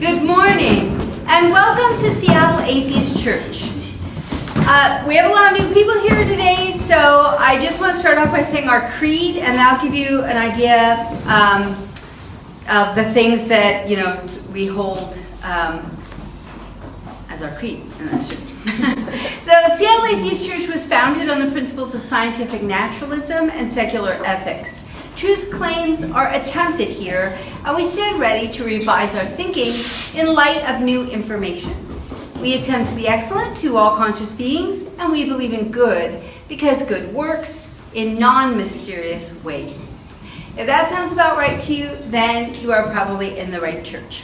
Good morning, and welcome to Seattle Atheist Church. We have a lot of new people here today, so I just want to start off by saying our creed, and that'll give you an idea of the things that we hold as our creed in this church. So Seattle Atheist Church was founded on the principles of scientific naturalism and secular ethics. Truth claims are attempted here, and we stand ready to revise our thinking in light of new information. We attempt to be excellent to all conscious beings, and we believe in good because good works in non-mysterious ways. If that sounds about right to you, then you are probably in the right church.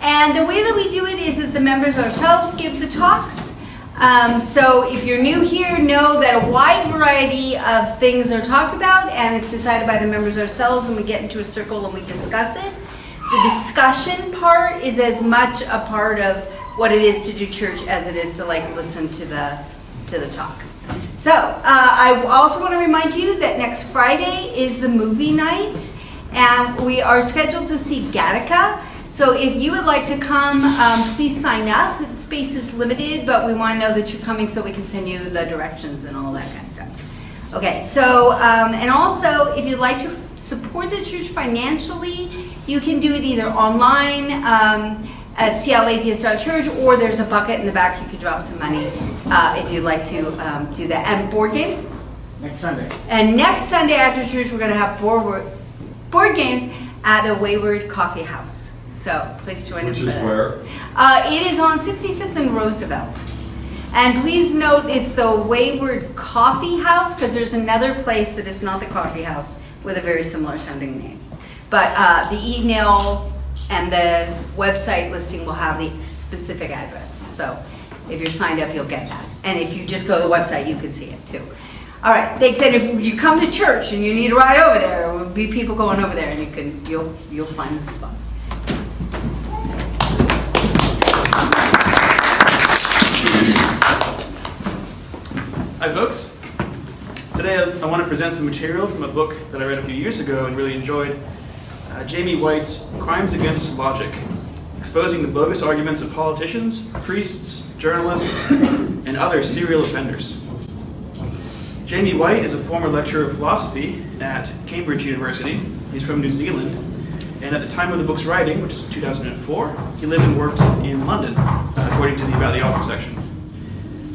And the way that we do it is that the members ourselves give the talks. So if you're new here, know that a wide variety of things are talked about, and it's decided by the members ourselves, and we get into a circle and we discuss it. The discussion part is as much a part of what it is to do church as it is to listen to the talk. So I also want to remind you that next Friday is the movie night, and we are scheduled to see Gattaca. So if you would like to come, please sign up. The space is limited, but we want to know that you're coming so we can send you the directions and all that kind of stuff. Okay, so, and also, if you'd like to support the church financially, you can do it either online at seattleatheist.church, or there's a bucket in the back. You can drop some money if you'd like to do that. And board games? Next Sunday. And next Sunday after church, we're going to have board games at the Wayward Coffee House. So please join us. Which is where? It is on 65th and Roosevelt. And please note it's the Wayward Coffee House, because there's another place that is not the coffee house with a very similar sounding name. But the email and the website listing will have the specific address. So if you're signed up, you'll get that. And if you just go to the website, you can see it too. All right, thanks. And if you come to church and you need a ride over there, there will be people going over there, and you'll find the spot. Hi folks. Today I want to present some material from a book that I read a few years ago and really enjoyed. Jamie Whyte's Crimes Against Logic, exposing the bogus arguments of politicians, priests, journalists, and other serial offenders. Jamie Whyte is a former lecturer of philosophy at Cambridge University. He's from New Zealand, and at the time of the book's writing, which is 2004, he lived and worked in London, according to the About the Author section.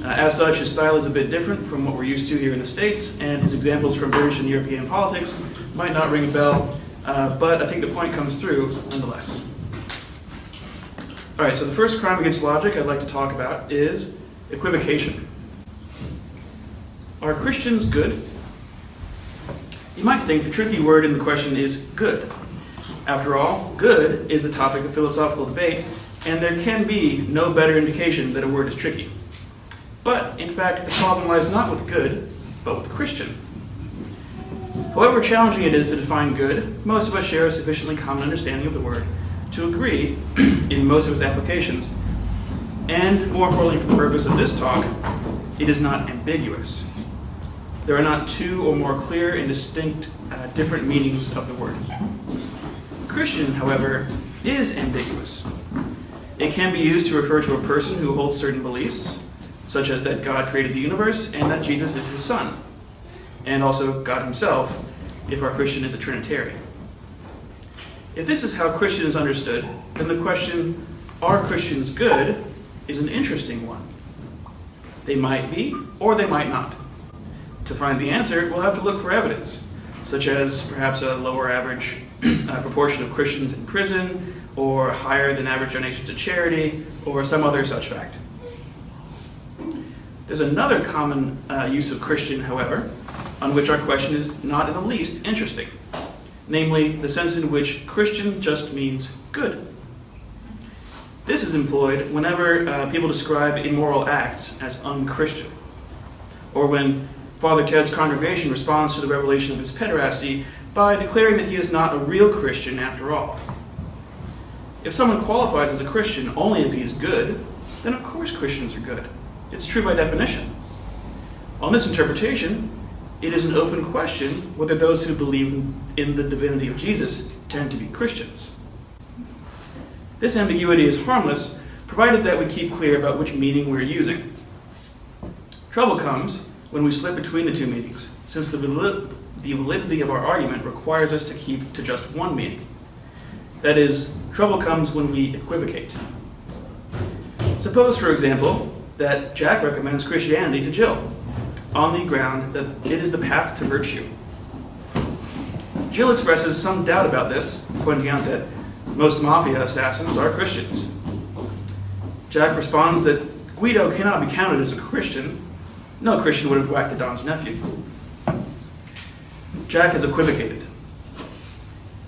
As such, his style is a bit different from what we're used to here in the States, and his examples from British and European politics might not ring a bell, but I think the point comes through nonetheless. All right, so the first crime against logic I'd like to talk about is equivocation. Are Christians good? You might think the tricky word in the question is good. After all, good is the topic of philosophical debate, and there can be no better indication that a word is tricky. But, in fact, the problem lies not with good, but with Christian. However challenging it is to define good, most of us share a sufficiently common understanding of the word to agree in most of its applications. And, more importantly for the purpose of this talk, it is not ambiguous. There are not two or more clear and distinct different meanings of the word. Christian, however, is ambiguous. It can be used to refer to a person who holds certain beliefs, such as that God created the universe and that Jesus is his son, and also God himself, if our Christian is a Trinitarian. If this is how Christian is understood, then the question, are Christians good, is an interesting one. They might be, or they might not. To find the answer, we'll have to look for evidence, such as perhaps a lower average proportion of Christians in prison, or higher than average donations to charity, or some other such fact. There's another common use of Christian, however, on which our question is not in the least interesting, namely the sense in which Christian just means good. This is employed whenever people describe immoral acts as unchristian, or when Father Ted's congregation responds to the revelation of his pederasty by declaring that he is not a real Christian after all. If someone qualifies as a Christian only if he is good, then of course Christians are good. It's true by definition. On this interpretation, it is an open question whether those who believe in the divinity of Jesus tend to be Christians. This ambiguity is harmless, provided that we keep clear about which meaning we're using. Trouble comes when we slip between the two meanings, since the validity of our argument requires us to keep to just one meaning. That is, trouble comes when we equivocate. Suppose, for example, that Jack recommends Christianity to Jill, on the ground that it is the path to virtue. Jill expresses some doubt about this, pointing out that most mafia assassins are Christians. Jack responds that Guido cannot be counted as a Christian. No Christian would have whacked the Don's nephew. Jack has equivocated.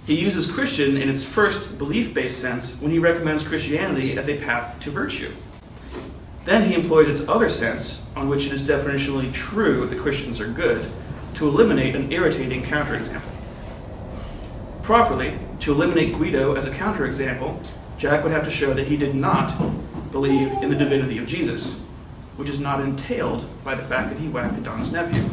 He uses Christian in its first belief-based sense when he recommends Christianity as a path to virtue. Then he employs its other sense, on which it is definitionally true that Christians are good, to eliminate an irritating counterexample. Properly, to eliminate Guido as a counterexample, Jack would have to show that he did not believe in the divinity of Jesus, which is not entailed by the fact that he whacked the Don's nephew.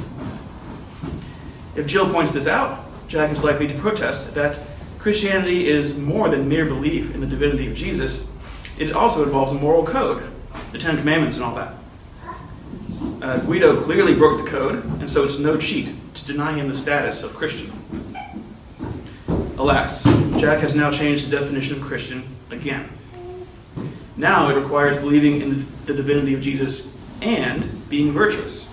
If Jill points this out, Jack is likely to protest that Christianity is more than mere belief in the divinity of Jesus. It also involves a moral code, the Ten Commandments and all that. Guido clearly broke the code, and so it's no cheat to deny him the status of Christian. Alas, Jack has now changed the definition of Christian again. Now it requires believing in the divinity of Jesus and being virtuous,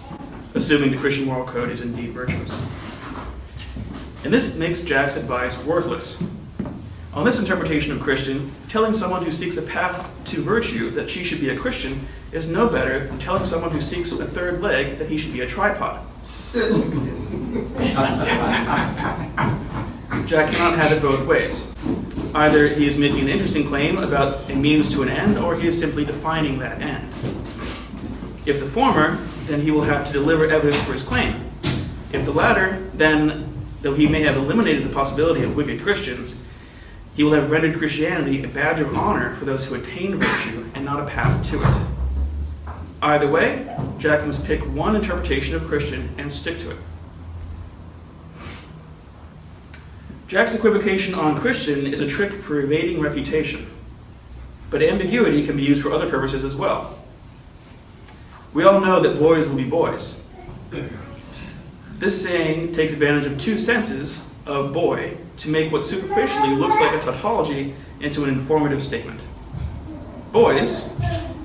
assuming the Christian moral code is indeed virtuous. And this makes Jack's advice worthless. On this interpretation of Christian, telling someone who seeks a path to virtue that she should be a Christian is no better than telling someone who seeks a third leg that he should be a tripod. Jack cannot have it both ways. Either he is making an interesting claim about a means to an end, or he is simply defining that end. If the former, then he will have to deliver evidence for his claim. If the latter, then, though he may have eliminated the possibility of wicked Christians, he will have rendered Christianity a badge of honor for those who attain virtue and not a path to it. Either way, Jack must pick one interpretation of Christian and stick to it. Jack's equivocation on Christian is a trick for evading refutation, but ambiguity can be used for other purposes as well. We all know that boys will be boys. This saying takes advantage of two senses of boy to make what superficially looks like a tautology into an informative statement. Boys,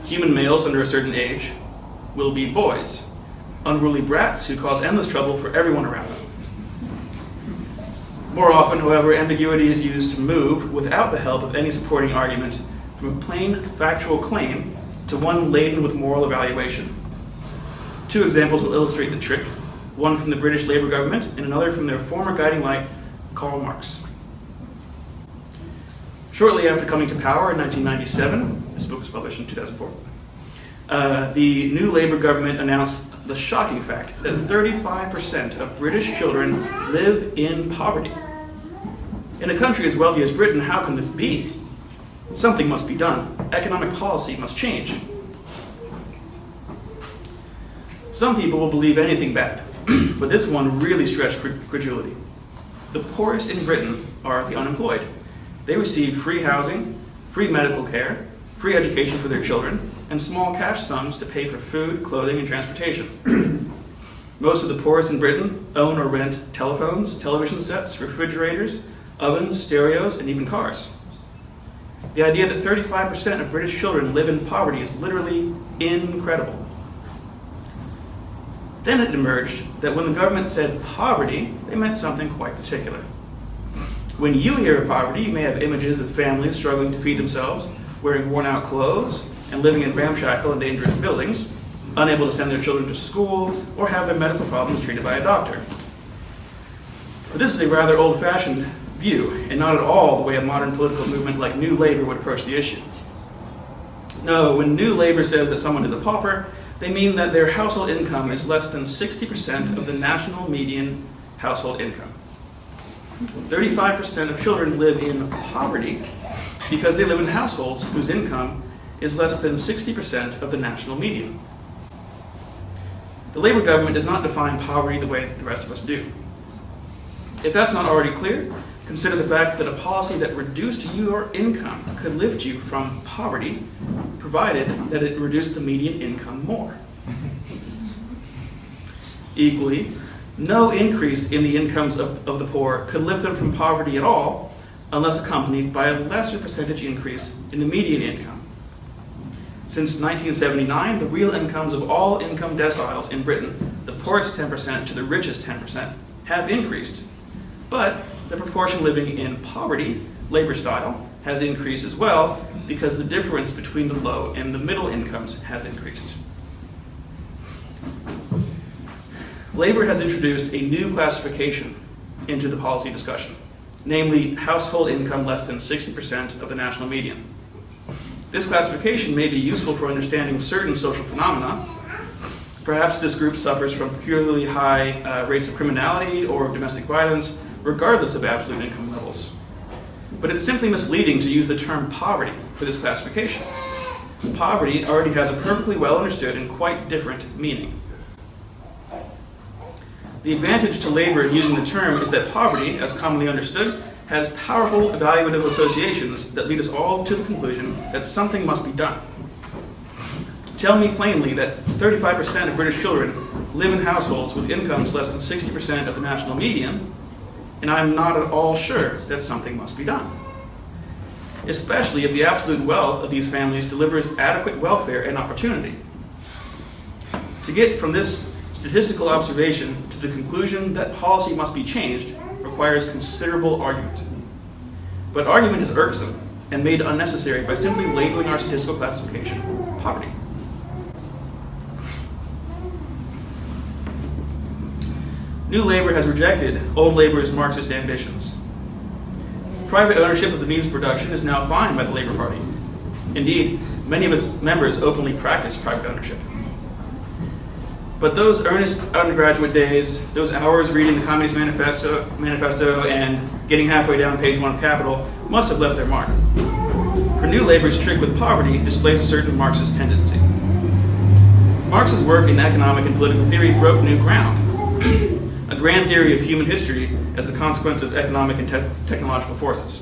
human males under a certain age, will be boys, unruly brats who cause endless trouble for everyone around them. More often, however, ambiguity is used to move, without the help of any supporting argument, from a plain factual claim to one laden with moral evaluation. Two examples will illustrate the trick, one from the British Labour government and another from their former guiding light, Karl Marx. Shortly after coming to power in 1997, this book was published in 2004, the new Labour government announced the shocking fact that 35% of British children live in poverty. In a country as wealthy as Britain, how can this be? Something must be done. Economic policy must change. Some people will believe anything bad, but this one really stretched credulity. The poorest in Britain are the unemployed. They receive free housing, free medical care, free education for their children, and small cash sums to pay for food, clothing, and transportation. Most of the poorest in Britain own or rent telephones, television sets, refrigerators, ovens, stereos, and even cars. The idea that 35% of British children live in poverty is literally incredible. Then it emerged that when the government said poverty, they meant something quite particular. When you hear of poverty, you may have images of families struggling to feed themselves, wearing worn-out clothes, and living in ramshackle and dangerous buildings, unable to send their children to school, or have their medical problems treated by a doctor. But this is a rather old-fashioned view, and not at all the way a modern political movement like New Labour would approach the issue. No, when New Labour says that someone is a pauper, they mean that their household income is less than 60% of the national median household income. 35% of children live in poverty because they live in households whose income is less than 60% of the national median. The Labour government does not define poverty the way the rest of us do. If that's not already clear, Consider the fact that a policy that reduced your income could lift you from poverty, provided that it reduced the median income more. Equally, no increase in the incomes of the poor could lift them from poverty at all unless accompanied by a lesser percentage increase in the median income. Since 1979, the real incomes of all income deciles in Britain, the poorest 10% to the richest 10%, have increased. But the proportion living in poverty, labor style, has increased as well because the difference between the low and the middle incomes has increased. Labor has introduced a new classification into the policy discussion, namely household income less than 60% of the national median. This classification may be useful for understanding certain social phenomena. Perhaps this group suffers from peculiarly high rates of criminality or domestic violence, regardless of absolute income levels. But it's simply misleading to use the term poverty for this classification. Poverty already has a perfectly well understood and quite different meaning. The advantage to labor in using the term is that poverty, as commonly understood, has powerful evaluative associations that lead us all to the conclusion that something must be done. Tell me plainly that 35% of British children live in households with incomes less than 60% of the national median, and I'm not at all sure that something must be done. Especially if the absolute wealth of these families delivers adequate welfare and opportunity. To get from this statistical observation to the conclusion that policy must be changed requires considerable argument. But argument is irksome and made unnecessary by simply labeling our statistical classification poverty. New Labour has rejected old Labour's Marxist ambitions. Private ownership of the means of production is now fine by the Labour Party. Indeed, many of its members openly practice private ownership. But those earnest undergraduate days, those hours reading the Communist Manifesto and getting halfway down page 1 of Capital must have left their mark. For New Labour's trick with poverty displays a certain Marxist tendency. Marx's work in economic and political theory broke new ground. A grand theory of human history as the consequence of economic and technological forces.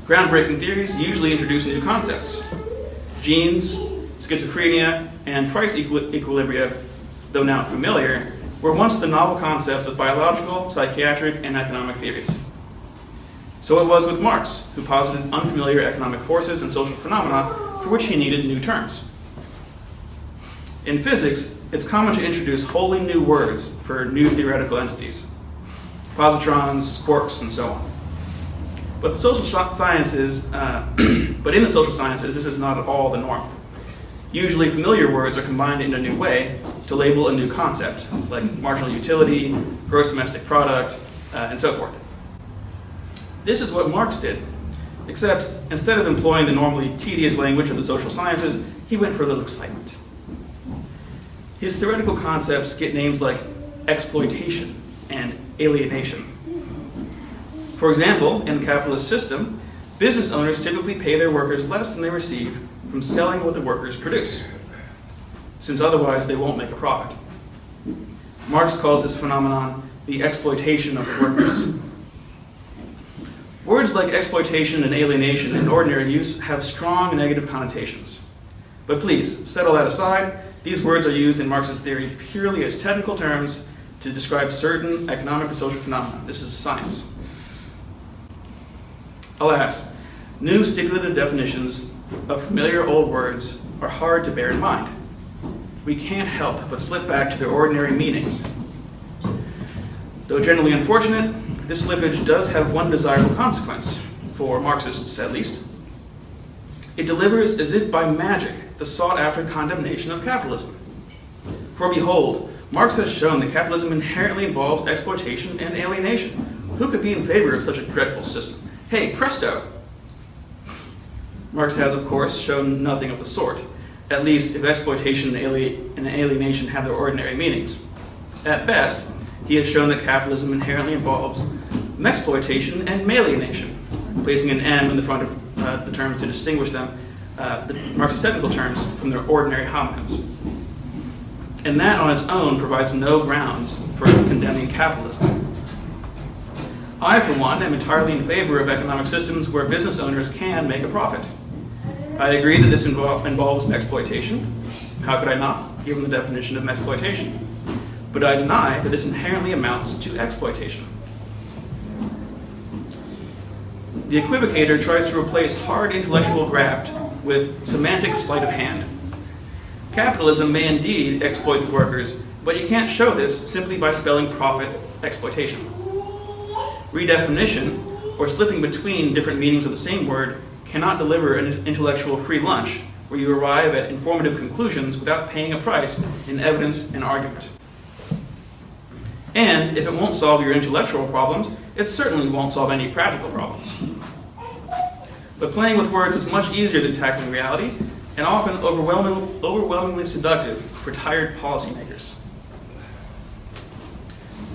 Groundbreaking theories usually introduce new concepts. Genes, schizophrenia, and price equilibria, though now familiar, were once the novel concepts of biological, psychiatric, and economic theories. So it was with Marx, who posited unfamiliar economic forces and social phenomena for which he needed new terms. In physics, it's common to introduce wholly new words for new theoretical entities, positrons, quarks, and so on. But in the social sciences, this is not at all the norm. Usually, familiar words are combined in a new way to label a new concept, like marginal utility, gross domestic product, and so forth. This is what Marx did, except instead of employing the normally tedious language of the social sciences, he went for a little excitement. His theoretical concepts get names like exploitation and alienation. For example, in a capitalist system, business owners typically pay their workers less than they receive from selling what the workers produce, since otherwise they won't make a profit. Marx calls this phenomenon the exploitation of the workers. Words like exploitation and alienation in ordinary use have strong negative connotations. But please, set all that aside. These words are used in Marxist theory purely as technical terms to describe certain economic and social phenomena. This is science. Alas, new stipulative definitions of familiar old words are hard to bear in mind. We can't help but slip back to their ordinary meanings. Though generally unfortunate, this slippage does have one desirable consequence, for Marxists at least. It delivers as if by magic the sought-after condemnation of capitalism. For behold, Marx has shown that capitalism inherently involves exploitation and alienation. Who could be in favor of such a dreadful system? Hey, presto! Marx has, of course, shown nothing of the sort, at least if exploitation and alienation have their ordinary meanings. At best, he has shown that capitalism inherently involves mexploitation and malienation, placing an M in the front of the terms to distinguish them, the Marxist technical terms, from their ordinary homonyms. And that on its own provides no grounds for condemning capitalism. I, for one, am entirely in favor of economic systems where business owners can make a profit. I agree that this involves exploitation. How could I not, given the definition of exploitation? But I deny that this inherently amounts to exploitation. The equivocator tries to replace hard intellectual graft with semantic sleight of hand. Capitalism may indeed exploit the workers, but you can't show this simply by spelling profit exploitation. Redefinition, or slipping between different meanings of the same word, cannot deliver an intellectual free lunch where you arrive at informative conclusions without paying a price in evidence and argument. And if it won't solve your intellectual problems, it certainly won't solve any practical problems. But playing with words is much easier than tackling reality, and often overwhelmingly seductive for tired policymakers.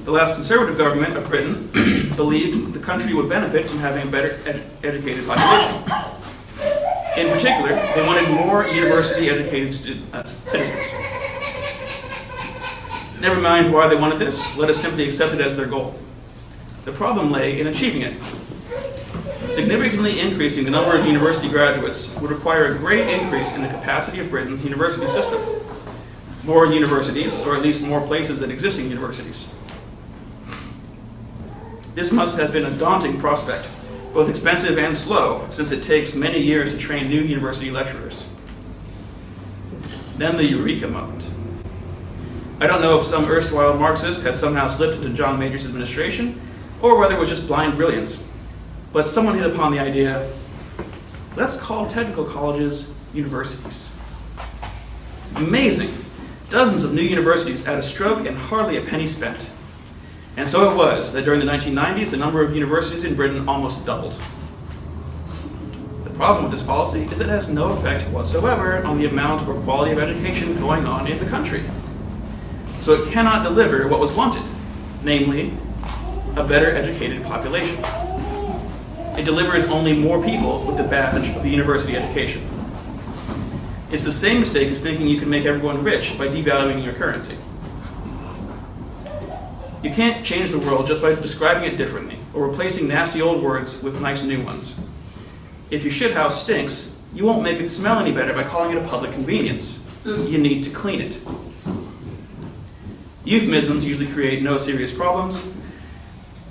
The last conservative government of Britain believed the country would benefit from having a better educated population. In particular, they wanted more university-educated citizens. Never mind why they wanted this, let us simply accept it as their goal. The problem lay in achieving it. Significantly increasing the number of university graduates would require a great increase in the capacity of Britain's university system. More universities, or at least more places than existing universities. This must have been a daunting prospect, both expensive and slow, since it takes many years to train new university lecturers. Then the eureka moment. I don't know if some erstwhile Marxist had somehow slipped into John Major's administration, or whether it was just blind brilliance. But someone hit upon the idea, let's call technical colleges universities. Amazing! Dozens of new universities at a stroke and hardly a penny spent. And so it was that during the 1990s, the number of universities in Britain almost doubled. The problem with this policy is it has no effect whatsoever on the amount or quality of education going on in the country. So it cannot deliver what was wanted, namely, a better educated population. It delivers only more people with the badge of a university education. It's the same mistake as thinking you can make everyone rich by devaluing your currency. You can't change the world just by describing it differently or replacing nasty old words with nice new ones. If your shithouse stinks, you won't make it smell any better by calling it a public convenience. You need to clean it. Euphemisms usually create no serious problems.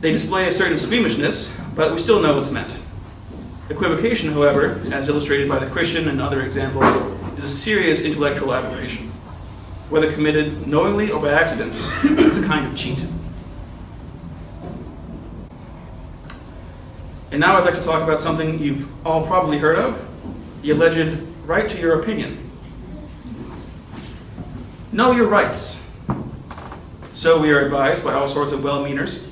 They display a certain squeamishness, but we still know what's meant. Equivocation, however, as illustrated by the Christian and other examples, is a serious intellectual aberration. Whether committed knowingly or by accident, it's a kind of cheat. And now I'd like to talk about something you've all probably heard of, the alleged right to your opinion. Know your rights. So we are advised by all sorts of well-meaners.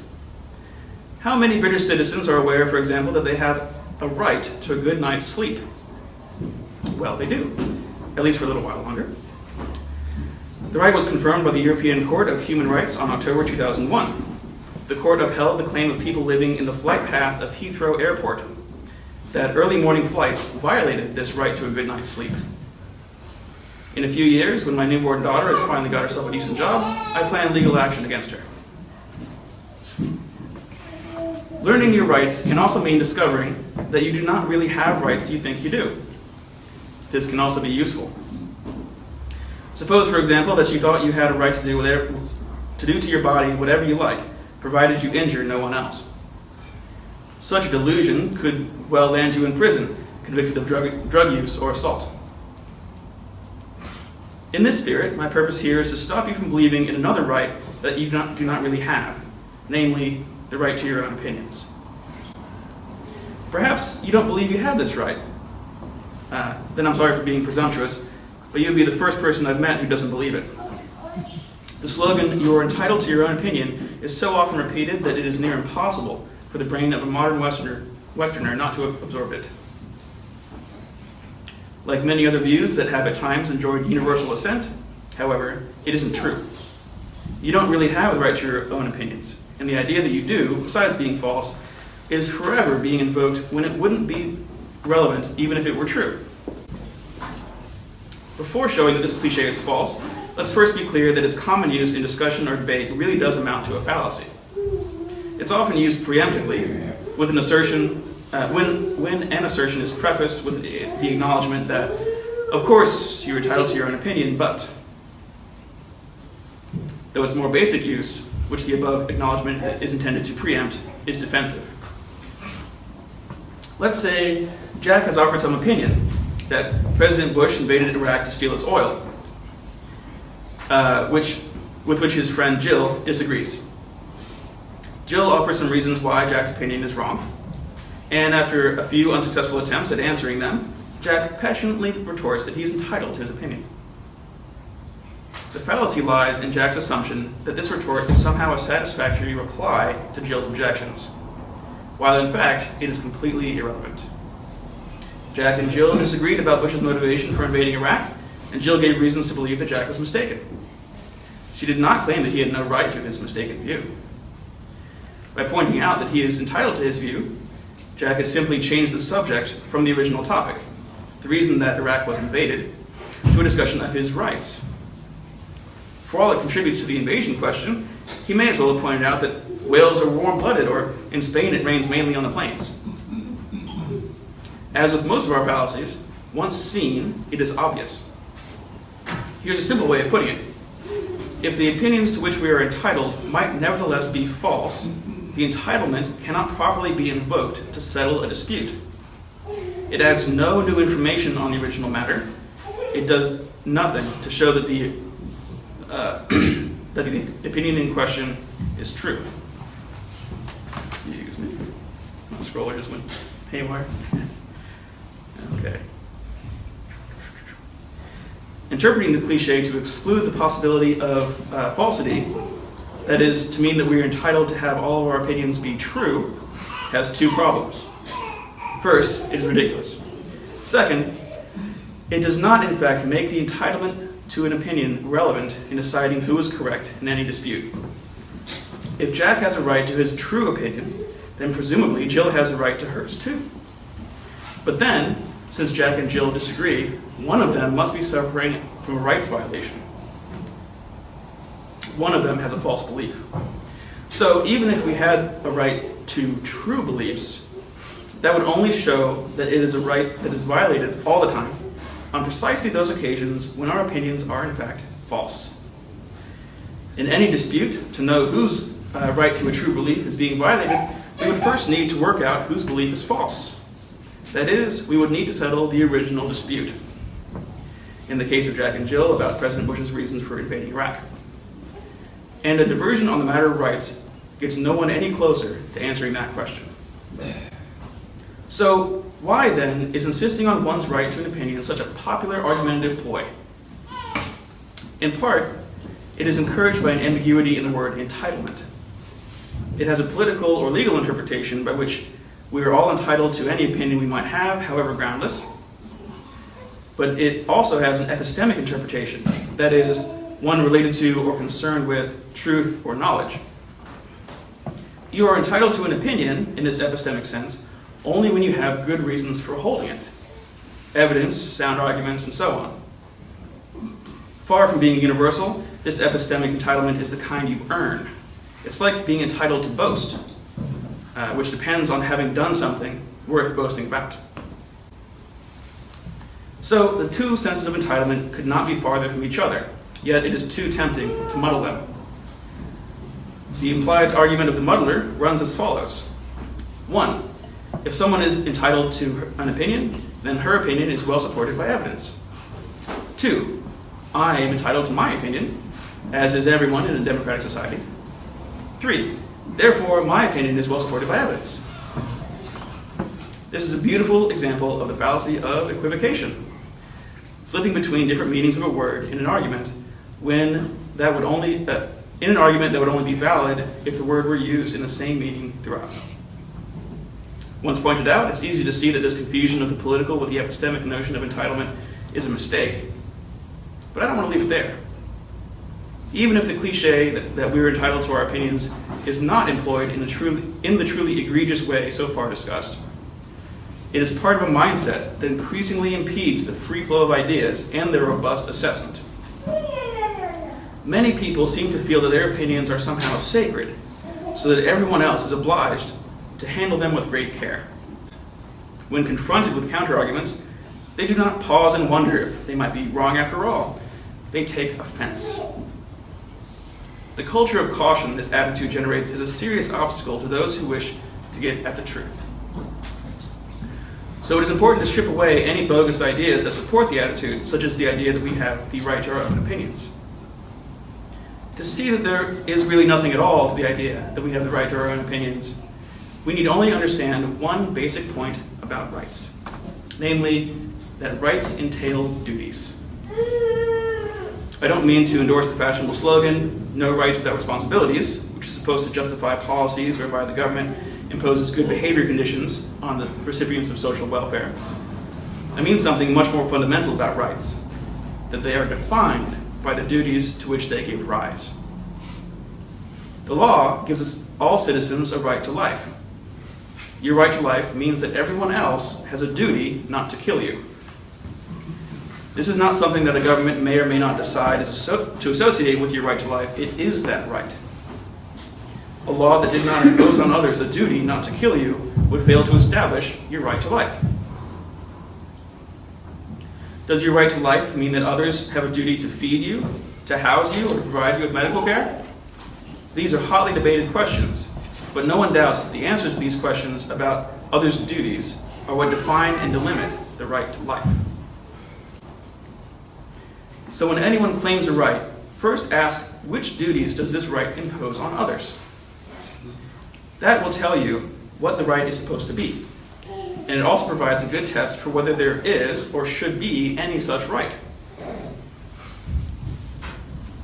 How many British citizens are aware, for example, that they have a right to a good night's sleep? Well, they do, at least for a little while longer. The right was confirmed by the European Court of Human Rights on October 2001. The court upheld the claim of people living in the flight path of Heathrow Airport that early morning flights violated this right to a good night's sleep. In a few years, when my newborn daughter has finally got herself a decent job, I plan legal action against her. Learning your rights can also mean discovering that you do not really have rights you think you do. This can also be useful. Suppose, for example, that you thought you had a right to do to your body whatever you like, provided you injure no one else. Such a delusion could well land you in prison, convicted of drug use or assault. In this spirit, my purpose here is to stop you from believing in another right that you do not really have, namely, the right to your own opinions. Perhaps you don't believe you have this right. Then I'm sorry for being presumptuous, but you'd be the first person I've met who doesn't believe it. The slogan, "You are entitled to your own opinion," is so often repeated that it is near impossible for the brain of a modern Westerner not to have absorbed it. Like many other views that have at times enjoyed universal assent, however, it isn't true. You don't really have the right to your own opinions, and the idea that you do, besides being false, is forever being invoked when it wouldn't be relevant even if it were true. Before showing that this cliche is false, let's first be clear that its common use in discussion or debate really does amount to a fallacy. It's often used preemptively with an assertion, when an assertion is prefaced with the acknowledgement that, of course, you're entitled to your own opinion, but. Though its more basic use, which the above acknowledgement is intended to preempt, is defensive. Let's say Jack has offered some opinion that President Bush invaded Iraq to steal its oil, with which his friend Jill disagrees. Jill offers some reasons why Jack's opinion is wrong, and after a few unsuccessful attempts at answering them, Jack passionately retorts that he's entitled to his opinion. The fallacy lies in Jack's assumption that this retort is somehow a satisfactory reply to Jill's objections, while in fact it is completely irrelevant. Jack and Jill disagreed about Bush's motivation for invading Iraq, and Jill gave reasons to believe that Jack was mistaken. She did not claim that he had no right to his mistaken view. By pointing out that he is entitled to his view, Jack has simply changed the subject from the original topic, the reason that Iraq was invaded, to a discussion of his rights. For all it contributes to the invasion question, he may as well have pointed out that whales are warm-blooded, or in Spain it rains mainly on the plains. As with most of our fallacies, once seen, it is obvious. Here's a simple way of putting it. If the opinions to which we are entitled might nevertheless be false, the entitlement cannot properly be invoked to settle a dispute. It adds no new information on the original matter. It does nothing to show that the opinion in question is true. Excuse me. My scroller just went haywire. Okay. Interpreting the cliche to exclude the possibility of falsity, that is, to mean that we are entitled to have all of our opinions be true, has two problems. First, it is ridiculous. Second, it does not, in fact, make the entitlement to an opinion relevant in deciding who is correct in any dispute. If Jack has a right to his true opinion, then presumably Jill has a right to hers too. But then, since Jack and Jill disagree, one of them must be suffering from a rights violation. One of them has a false belief. So even if we had a right to true beliefs, that would only show that it is a right that is violated all the time, on precisely those occasions when our opinions are in fact false. In any dispute, to know whose right to a true belief is being violated, we would first need to work out whose belief is false. That is, we would need to settle the original dispute. In the case of Jack and Jill about President Bush's reasons for invading Iraq. And a diversion on the matter of rights gets no one any closer to answering that question. So, why then is insisting on one's right to an opinion such a popular argumentative ploy? In part, it is encouraged by an ambiguity in the word entitlement. It has a political or legal interpretation by which we are all entitled to any opinion we might have, however groundless. But it also has an epistemic interpretation, that is, one related to or concerned with truth or knowledge. You are entitled to an opinion, in this epistemic sense, only when you have good reasons for holding it. Evidence, sound arguments, and so on. Far from being universal, this epistemic entitlement is the kind you earn. It's like being entitled to boast, which depends on having done something worth boasting about. So the two senses of entitlement could not be farther from each other, yet it is too tempting to muddle them. The implied argument of the muddler runs as follows. 1. If someone is entitled to an opinion, then her opinion is well supported by evidence. 2. I am entitled to my opinion, as is everyone in a democratic society. 3. Therefore, my opinion is well supported by evidence. This is a beautiful example of the fallacy of equivocation, slipping between different meanings of a word in an argument when that would only in an argument that would only be valid if the word were used in the same meaning throughout. Once pointed out, it's easy to see that this confusion of the political with the epistemic notion of entitlement is a mistake. But I don't want to leave it there. Even if the cliche that we are entitled to our opinions is not employed in the truly egregious way so far discussed, it is part of a mindset that increasingly impedes the free flow of ideas and their robust assessment. Many people seem to feel that their opinions are somehow sacred, so that everyone else is obliged to handle them with great care. When confronted with counterarguments, they do not pause and wonder if they might be wrong after all. They take offense. The culture of caution this attitude generates is a serious obstacle to those who wish to get at the truth. So it is important to strip away any bogus ideas that support the attitude, such as the idea that we have the right to our own opinions. To see that there is really nothing at all to the idea that we have the right to our own opinions, we need only understand one basic point about rights, namely that rights entail duties. I don't mean to endorse the fashionable slogan, no rights without responsibilities, which is supposed to justify policies whereby the government imposes good behavior conditions on the recipients of social welfare. I mean something much more fundamental about rights, that they are defined by the duties to which they give rise. The law gives us all citizens a right to life. Your right to life means that everyone else has a duty not to kill you. This is not something that a government may or may not decide to associate with your right to life. It is that right. A law that did not impose on others a duty not to kill you would fail to establish your right to life. Does your right to life mean that others have a duty to feed you, to house you, or to provide you with medical care? These are hotly debated questions, but no one doubts that the answers to these questions about others' duties are what define and delimit the right to life. So when anyone claims a right, first ask, which duties does this right impose on others? That will tell you what the right is supposed to be. And it also provides a good test for whether there is or should be any such right.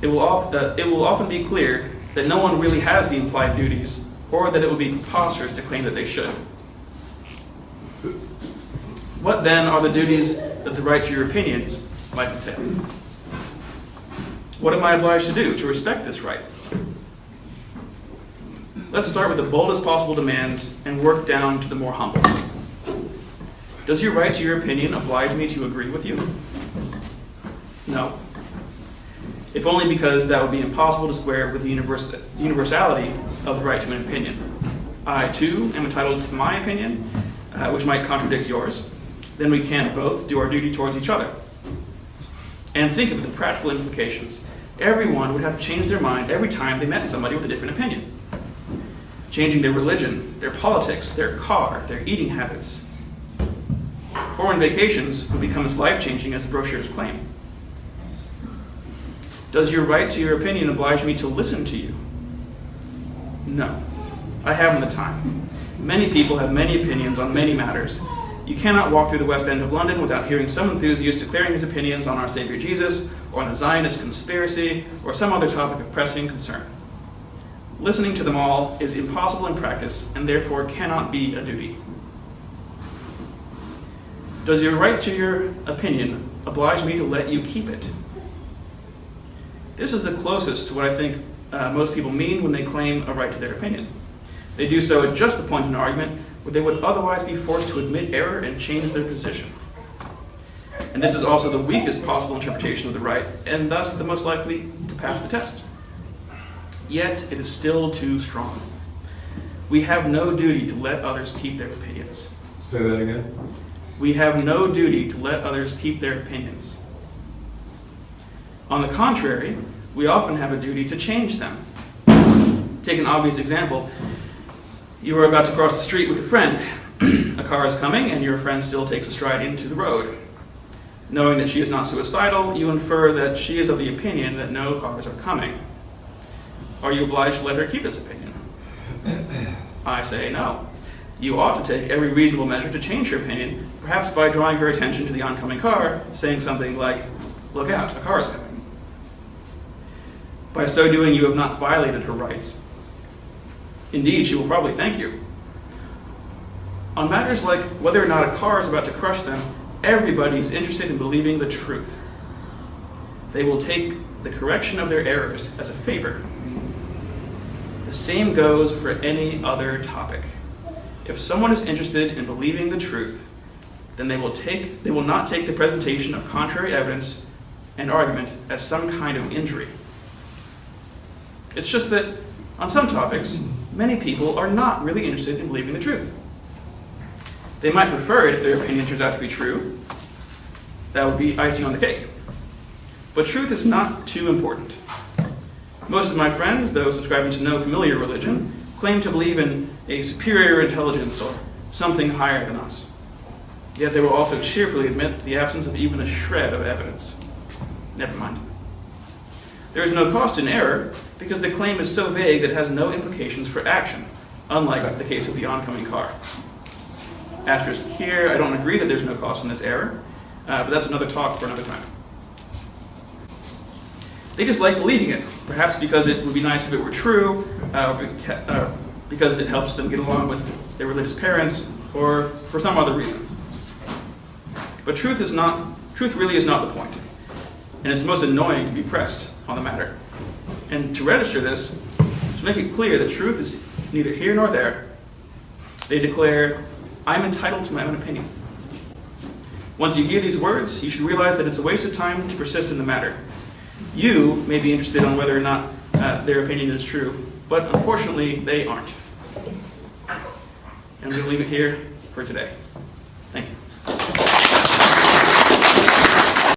It will often be clear that no one really has the implied duties, or that it would be preposterous to claim that they should. What then are the duties that the right to your opinions might entail? What am I obliged to do to respect this right? Let's start with the boldest possible demands and work down to the more humble. Does your right to your opinion oblige me to agree with you? No. If only because that would be impossible to square with the universality of the right to an opinion. I, too, am entitled to my opinion, which might contradict yours. Then we can't both do our duty towards each other. And think of the practical implications. Everyone would have to change their mind every time they met somebody with a different opinion. Changing their religion, their politics, their car, their eating habits. Foreign vacations would become as life-changing as the brochures claim. Does your right to your opinion oblige me to listen to you? No. I haven't the time. Many people have many opinions on many matters. You cannot walk through the West End of London without hearing some enthusiast declaring his opinions on our Savior Jesus, or on the Zionist conspiracy, or some other topic of pressing concern. Listening to them all is impossible in practice, and therefore cannot be a duty. Does your right to your opinion oblige me to let you keep it? This is the closest to what I think most people mean when they claim a right to their opinion. They do so at just the point in an argument where they would otherwise be forced to admit error and change their position. And this is also the weakest possible interpretation of the right, and thus the most likely to pass the test. Yet it is still too strong. We have no duty to let others keep their opinions. Say that again. We have no duty to let others keep their opinions. On the contrary, we often have a duty to change them. Take an obvious example. You are about to cross the street with a friend. A car is coming, and your friend still takes a stride into the road. Knowing that she is not suicidal, you infer that she is of the opinion that no cars are coming. Are you obliged to let her keep this opinion? I say no. You ought to take every reasonable measure to change her opinion, perhaps by drawing her attention to the oncoming car, saying something like, "Look out, a car is coming." By so doing, you have not violated her rights. Indeed, she will probably thank you. On matters like whether or not a car is about to crush them, everybody is interested in believing the truth. They will take the correction of their errors as a favor. The same goes for any other topic. If someone is interested in believing the truth, then they will not take the presentation of contrary evidence and argument as some kind of injury. It's just that on some topics, many people are not really interested in believing the truth. They might prefer it if their opinion turns out to be true. That would be icing on the cake. But truth is not too important. Most of my friends, though subscribing to no familiar religion, claim to believe in a superior intelligence or something higher than us. Yet they will also cheerfully admit the absence of even a shred of evidence. Never mind. There is no cost in error because the claim is so vague that it has no implications for action, unlike the case of the oncoming car. Asterisk here, I don't agree that there's no cost in this error, but that's another talk for another time. They just like believing it, perhaps because it would be nice if it were true, because it helps them get along with their religious parents, or for some other reason. But truth really is not the point, and it's most annoying to be pressed on the matter. And to register this, to make it clear that truth is neither here nor there, they declare, I'm entitled to my own opinion. Once you hear these words, you should realize that it's a waste of time to persist in the matter. You may be interested in whether or not their opinion is true, but unfortunately, they aren't. And I'm going to leave it here for today.